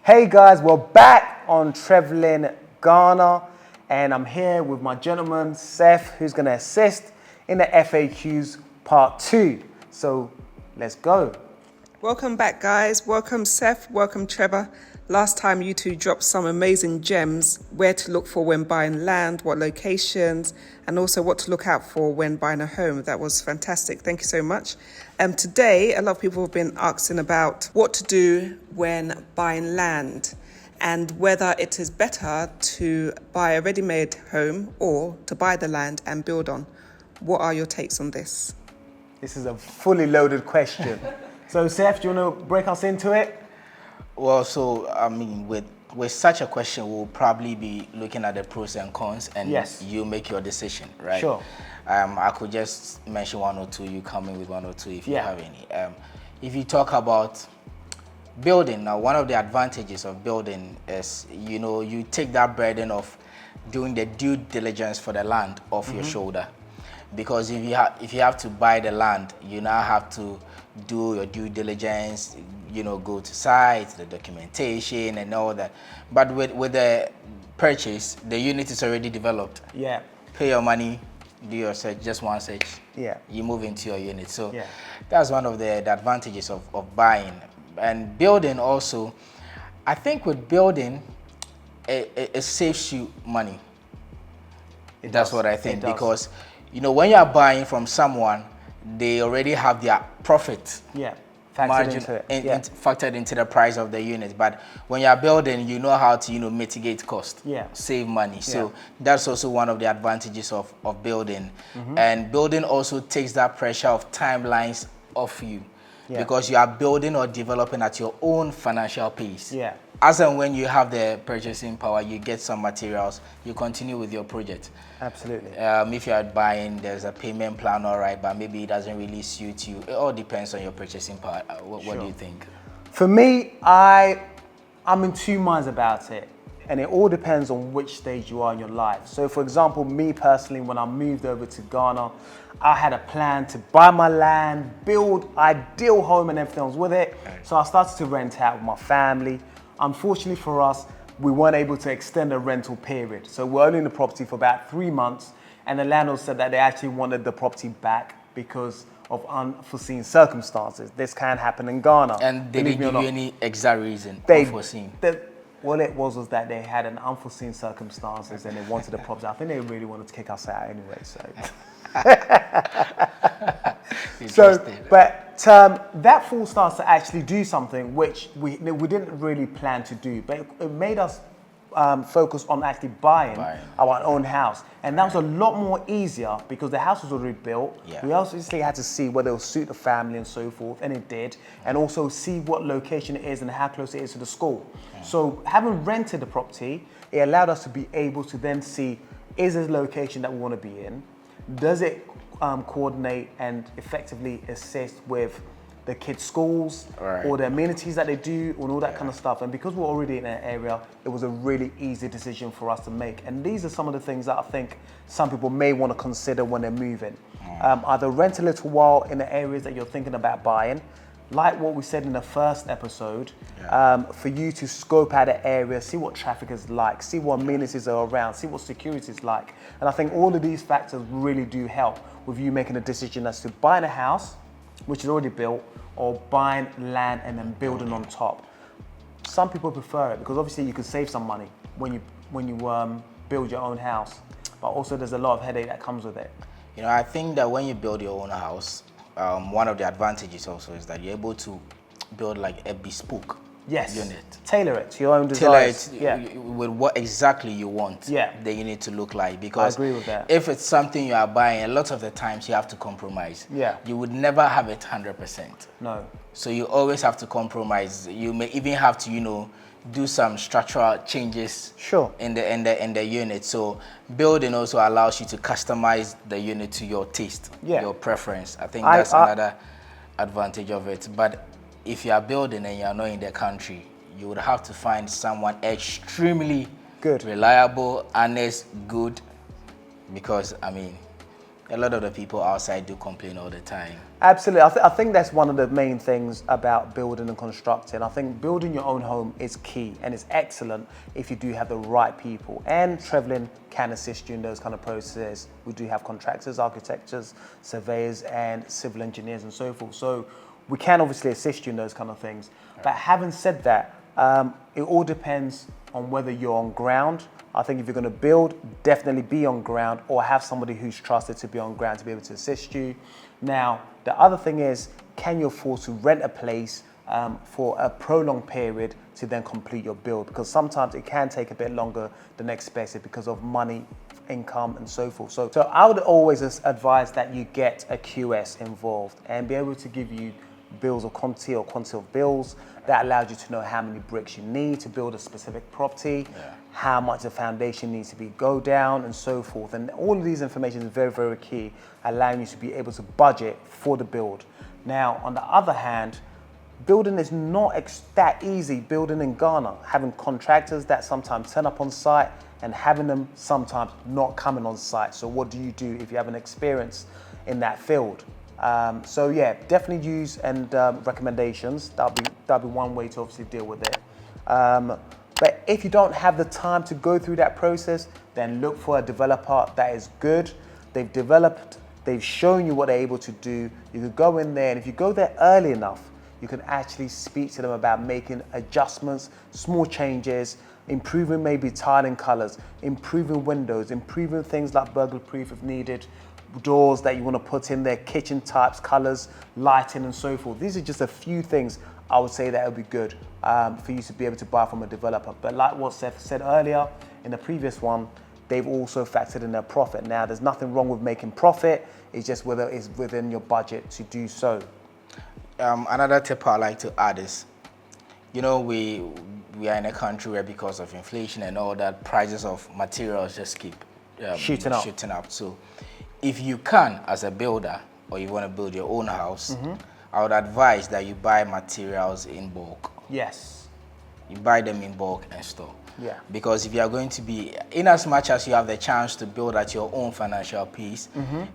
Hey guys, we're back on Trevlyn Ghana, and I'm here with my gentleman, Seth, who's going to assist in the FAQs part 2. So let's go. Welcome back, guys. Welcome, Seth. Welcome, Trevor. Last time you two dropped some amazing gems, where to look for when buying land, what locations, and also what to look out for when buying a home. That was fantastic. Thank you so much. Today, a lot of people have been asking about what to do when buying land and whether it is better to buy a ready-made home or to buy the land and build on. What are your takes on this? This is a fully loaded question. So Seth, do you want to break us into it? Well, so I mean, with such a question, we'll probably be looking at the pros and cons, and yes, you make your decision, right? Sure. I could just mention one or two. You come in with one or two if you have any. If you talk about building, now one of the advantages of building is, you take that burden of doing the due diligence for the land off your shoulder, because if you have to buy the land, you now have to do your due diligence, go to sites, the documentation and all that. But with the purchase, the unit is already developed. Yeah. Pay your money, do your search, just one search. Yeah. You move into your unit. So that's one of the advantages of buying. And building also, I think with building, it saves you money. That's what I think, because when you are buying from someone, they already have their profit margin factored into the price of the unit. But when you are building, you know how to mitigate cost, save money. So that's also one of the advantages of building. And building also takes that pressure of timelines off you, because you are building or developing at your own financial pace. As and when you have the purchasing power, you get some materials, you continue with your project. Absolutely. If you are buying, there's a payment plan, all right, but maybe it doesn't really suit you. It all depends on your purchasing power. What do you think? For me, I'm in two minds about it, and it all depends on which stage you are in your life. So for example, me personally, when I moved over to Ghana, I had a plan to buy my land, build ideal home and everything else with it. So I started to rent out with my family. Unfortunately for us, we weren't able to extend the rental period. So we're only in the property for about 3 months, and the landlord said that they actually wanted the property back because of unforeseen circumstances. This can happen in Ghana. And they didn't give you any exact reason, unforeseen? Well, it was that they had an unforeseen circumstances and they wanted the property. I think they really wanted to kick us out anyway, so. That forced us to actually do something which we didn't really plan to do, but it made us focus on actually buying our own house. And that was a lot more easier because the house was already built. We obviously had to see whether it would suit the family and so forth, and it did. And also see what location it is and how close it is to the school. So having rented the property, it allowed us to be able to then see, is this location that we want to be in? Does it coordinate and effectively assist with the kids' schools or the amenities that they do and all that kind of stuff? And because we're already in an area, it was a really easy decision for us to make. And these are some of the things that I think some people may want to consider when they're moving. Either rent a little while in the areas that you're thinking about buying, like what we said in the first episode, for you to scope out the area, see what traffic is like, see what amenities are around, see what security is like. And I think all of these factors really do help with you making a decision as to buying a house, which is already built, or buying land and then building on top. Some people prefer it because obviously you can save some money when you build your own house, but also there's a lot of headache that comes with it. I think that when you build your own house, one of the advantages also is that you're able to build like a bespoke unit. Tailor it to your own desires. With what exactly you want the unit to look like. Because I agree with that. If it's something you are buying, a lot of the times you have to compromise. You would never have it 100%. No. So you always have to compromise. You may even have to, do some structural changes in the unit. So building also allows you to customize the unit to your taste, your preference. I think that's another advantage of it. But if you are building and you are not in the country, you would have to find someone extremely good, reliable, honest, good, because A lot of the people outside do complain all the time. Absolutely. I think that's one of the main things about building and constructing. I think building your own home is key, and it's excellent if you do have the right people. And Trevlyn can assist you in those kind of processes. We do have contractors, architects, surveyors, and civil engineers and so forth. So we can obviously assist you in those kind of things. But having said that, it all depends on whether you're on ground. I think if you're going to build, definitely be on ground or have somebody who's trusted to be on ground to be able to assist you. Now, the other thing is, can you afford to rent a place for a prolonged period to then complete your build? Because sometimes it can take a bit longer than expected because of money, income, and so forth. So I would always advise that you get a QS involved and be able to give you bills of quantity or quantity of bills that allows you to know how many bricks you need to build a specific property, how much the foundation needs to be go down, and so forth. And all of these information is very, very key, allowing you to be able to budget for the build. Now, on the other hand, building is not that easy. Building in Ghana, having contractors that sometimes turn up on site and having them sometimes not coming on site. So what do you do if you have an experience in that field? So yeah, definitely use and recommendations. That'll be one way to obviously deal with it. But if you don't have the time to go through that process, then look for a developer that is good. They've developed, they've shown you what they're able to do. You could go in there, and if you go there early enough, you can actually speak to them about making adjustments, small changes, improving maybe tiling colors, improving windows, improving things like burglar proof if needed, doors that you want to put in there, kitchen types, colors, lighting, and so forth. These are just a few things I would say that would be good for you to be able to buy from a developer. But like what Seth said earlier in the previous one, they've also factored in their profit. Now, there's nothing wrong with making profit. It's just whether it's within your budget to do so. Another tip I'd like to add is, we are in a country where, because of inflation and all that, prices of materials just keep shooting up. So if you can, as a builder, or you want to build your own house, I would advise that you buy materials in bulk. Yes. You buy them in bulk and store. Yeah. Because if you are going to be, in as much as you have the chance to build at your own financial pace,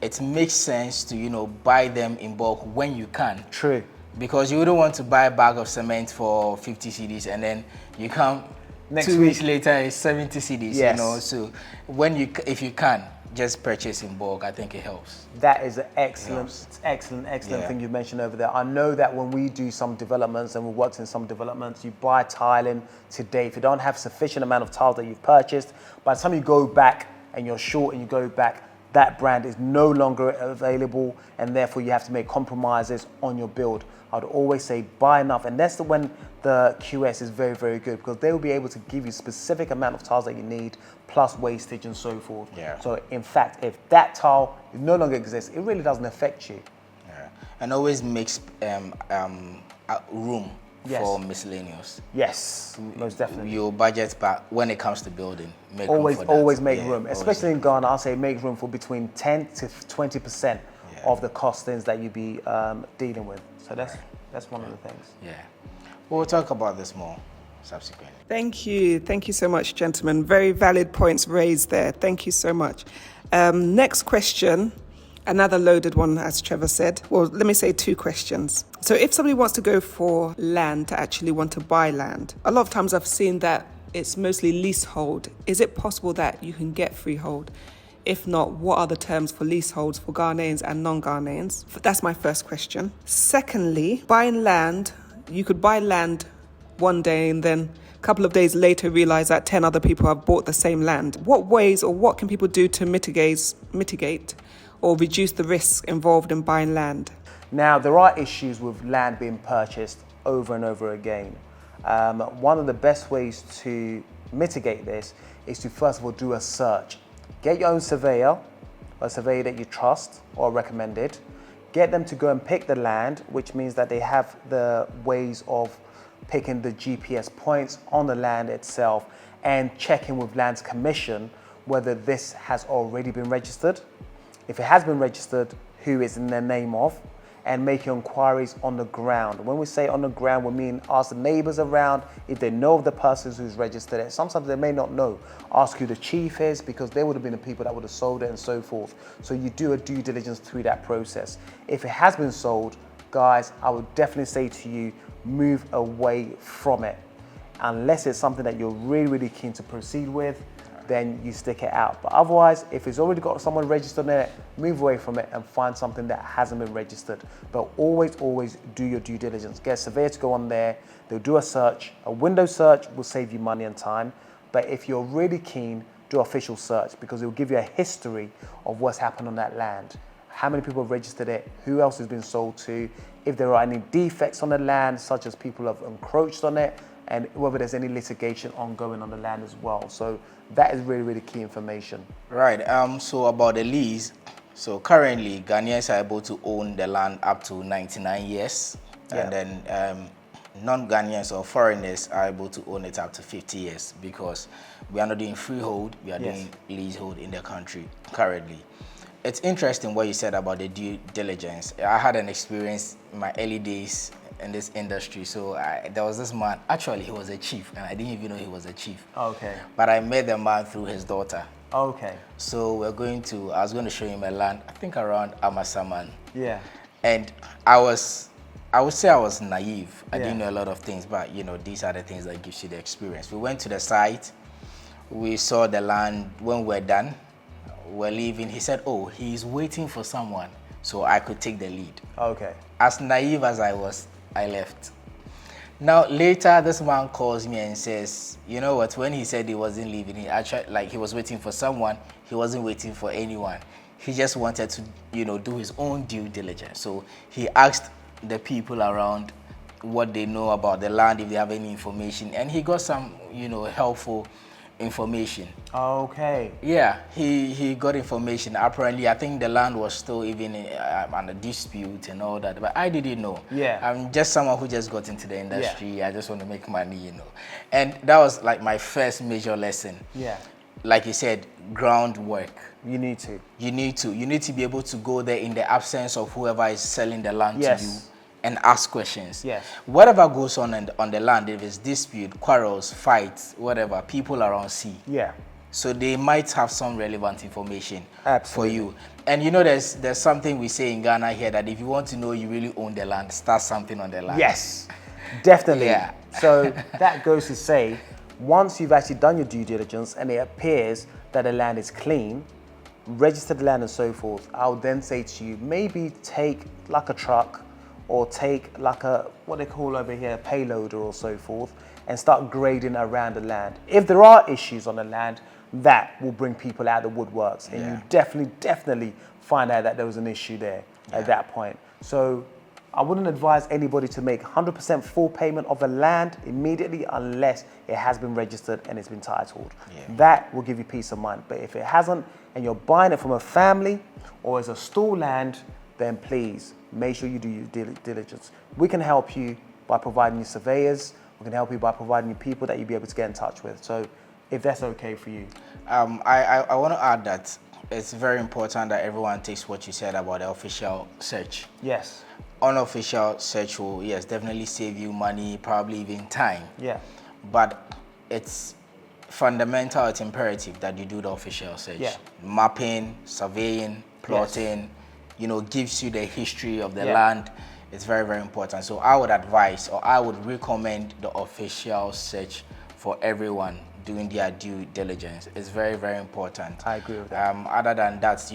it makes sense to, buy them in bulk when you can. True. Because you wouldn't want to buy a bag of cement for 50 cedis and then you come next 2 week. weeks later, it's 70 cedis, Yes. So if you can, just purchase in bulk. I think it helps. That is an excellent thing you mentioned over there. I know that when we do some developments, and we worked in some developments, you buy tiling today. If you don't have sufficient amount of tiles that you've purchased, by the time you go back and you're short and you go back, that brand is no longer available, and therefore you have to make compromises on your build. I'd always say buy enough, and that's when the QS is very, very good, because they will be able to give you specific amount of tiles that you need, plus wastage and so forth. Yeah. So in fact, if that tile no longer exists, it really doesn't affect you. Yeah. And always makes room Yes. for miscellaneous. Yes, most definitely. Your budget, but when it comes to building, make Always, room for that. always make room, especially in Ghana. I'll say make room for between 10 to 20% of the costings that you be dealing with. So that's one of the things. Yeah, we'll talk about this more subsequently. Thank you so much, gentlemen. Very valid points raised there. Thank you so much. Next question. Another loaded one, as Trevor said. Well, let me say 2 questions. So if somebody wants to go for land, to actually want to buy land, a lot of times I've seen that it's mostly leasehold. Is it possible that you can get freehold? If not, what are the terms for leaseholds for Ghanaians and non-Ghanaians? That's my first question. Secondly, buying land, you could buy land one day and then a couple of days later realize that 10 other people have bought the same land. What ways or what can people do to mitigate or reduce the risk involved in buying land? Now, there are issues with land being purchased over and over again. One of the best ways to mitigate this is to first of all do a search. Get your own surveyor, a surveyor that you trust or recommended. Get them to go and pick the land, which means that they have the ways of picking the GPS points on the land itself, and checking with Lands Commission whether this has already been registered. If it has been registered, who it's in their name of, and make your inquiries on the ground. When we say on the ground, we mean ask the neighbors around if they know of the persons who's registered it. Sometimes they may not know. Ask who the chief is, because they would have been the people that would have sold it and so forth. So you do a due diligence through that process. If it has been sold, guys, I would definitely say to you, move away from it. Unless it's something that you're really, really keen to proceed with, then you stick it out. But otherwise, if it's already got someone registered in it, move away from it and find something that hasn't been registered. But always, always do your due diligence. Get a surveyor to go on there. They'll do a search. A window search will save you money and time. But if you're really keen, do official search, because it will give you a history of what's happened on that land. How many people have registered it? Who else has been sold to? If there are any defects on the land, such as people have encroached on it, and whether there's any litigation ongoing on the land as well. So that is really, really key information. Right. So about the lease, so currently Ghanaians are able to own the land up to 99 years, and then non-Ghanaians or foreigners are able to own it up to 50 years, because we are not doing freehold, we are doing leasehold in the country currently. It's interesting what you said about the due diligence. I had an experience in my early days in this industry. So there was this man, actually he was a chief, and I didn't even know he was a chief. Okay. But I met the man through his daughter. Okay. So I was going to show him a land, I think around Amasaman. Yeah. And I would say I was naive. I didn't know a lot of things, but these are the things that gives you the experience. We went to the site, we saw the land. When we're done, we're leaving, he said, oh, he's waiting for someone so I could take the lead. Okay. As naive as I was, I left. Now later, this man calls me and says, you know what, when he said he wasn't leaving, he actually, he was waiting for someone, he wasn't waiting for anyone. He just wanted to, do his own due diligence. So he asked the people around what they know about the land, if they have any information, and he got some, helpful information. Okay. Yeah, he got information. Apparently, I think the land was still even under dispute and all that, but I didn't know. Yeah. I'm just someone who just got into the industry. I just want to make money, And that was like my first major lesson. Yeah. Like you said, groundwork. You need to. You need to be able to go there in the absence of whoever is selling the land to you, and ask questions. Yes. Whatever goes on the land, if it's dispute, quarrels, fights, whatever, people are on sea. Yeah. So they might have some relevant information Absolutely. for you. And there's something we say in Ghana here, that if you want to know you really own the land, start something on the land. Yes, definitely. Yeah. So that goes to say, once you've actually done your due diligence and it appears that the land is clean, registered land and so forth, I would then say to you, maybe take like a truck, or take like what they call over here, a payloader or so forth, and start grading around the land. If there are issues on the land, that will bring people out of the woodworks, and you definitely find out that there was an issue there at that point. So I wouldn't advise anybody to make 100% full payment of the land immediately unless it has been registered and it's been titled. That will give you peace of mind. But if it hasn't, and you're buying it from a family or as a store land, then please make sure you do your due diligence. We can help you by providing you surveyors. We can help you by providing you people that you'll be able to get in touch with. So if that's okay for you. I want to add that it's very important that everyone takes what you said about the official search. Yes. Unofficial search will, definitely save you money, probably even time. Yeah. But it's fundamental, it's imperative that you do the official search. Yeah. Mapping, surveying, plotting, gives you the history of the land. It's very, very important. So I would advise, or I would recommend, the official search for everyone doing their due diligence. It's very, very important. I agree with that. Other than that,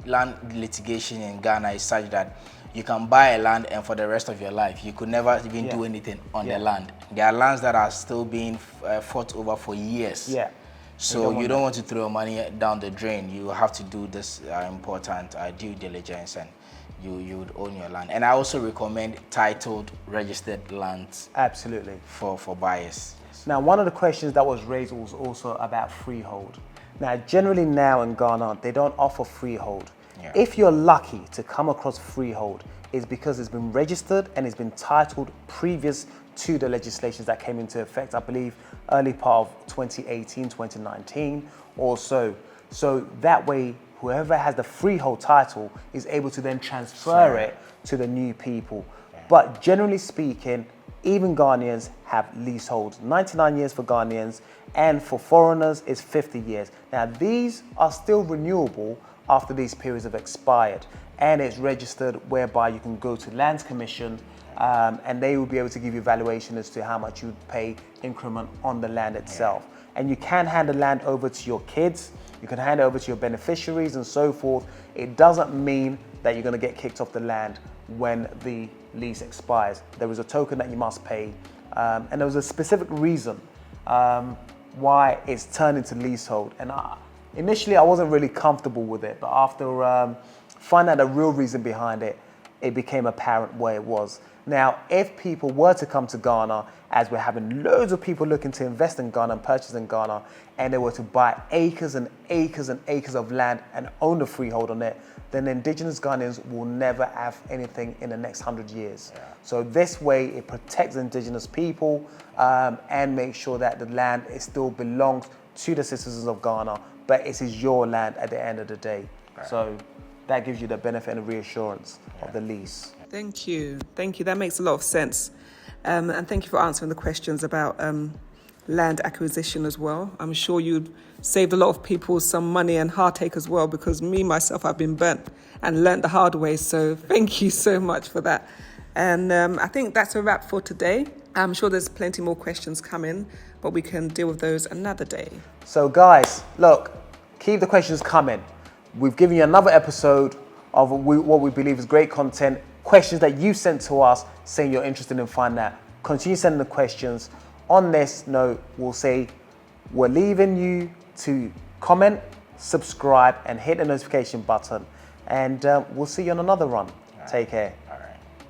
land litigation in Ghana is such that you can buy a land and for the rest of your life, you could never even do anything on the land. There are lands that are still being fought over for years. Yeah. So you don't want to throw money down the drain. You have to do this important due diligence, and you would own your land. And I also recommend titled, registered lands. Absolutely. For buyers. Now, one of the questions that was raised was also about freehold. Now, generally now in Ghana, they don't offer freehold. If you're lucky to come across freehold, it's because it's been registered and it's been titled previous to the legislations that came into effect, I believe, early part of 2018, 2019 or so. So that way, whoever has the freehold title is able to then transfer it to the new people. But generally speaking, even Ghanaians have leaseholds. 99 years for Ghanaians, and for foreigners it's 50 years. Now these are still renewable after these periods have expired, and it's registered whereby you can go to Lands Commission and they will be able to give you valuation as to how much you would pay increment on the land itself. And you can hand the land over to your kids, you can hand it over to your beneficiaries and so forth. It doesn't mean that you're going to get kicked off the land when the lease expires. There is a token that you must pay, and there was a specific reason why it's turned into leasehold. And initially I wasn't really comfortable with it, but after finding out the real reason behind it, it became apparent where it was. Now, if people were to come to Ghana, as we're having loads of people looking to invest in Ghana and purchase in Ghana, and they were to buy acres and acres and acres of land and own the freehold on it, then indigenous Ghanaians will never have anything in the next 100 years. So this way it protects indigenous people and makes sure that the land still belongs to the citizens of Ghana, but it is your land at the end of the day. So that gives you the benefit and reassurance of the lease. Thank you. Thank you. That makes a lot of sense. And thank you for answering the questions about land acquisition as well. I'm sure you'd saved a lot of people some money and heartache as well, because me, myself, I've been burnt and learnt the hard way. So thank you so much for that. And I think that's a wrap for today. I'm sure there's plenty more questions coming, but we can deal with those another day. So guys, look, keep the questions coming. We've given you another episode of what we believe is great content, questions that you sent to us saying you're interested in finding out. Continue sending the questions. On this note, we'll say we're leaving you to comment, subscribe, and hit the notification button. And we'll see you on another run. Take care.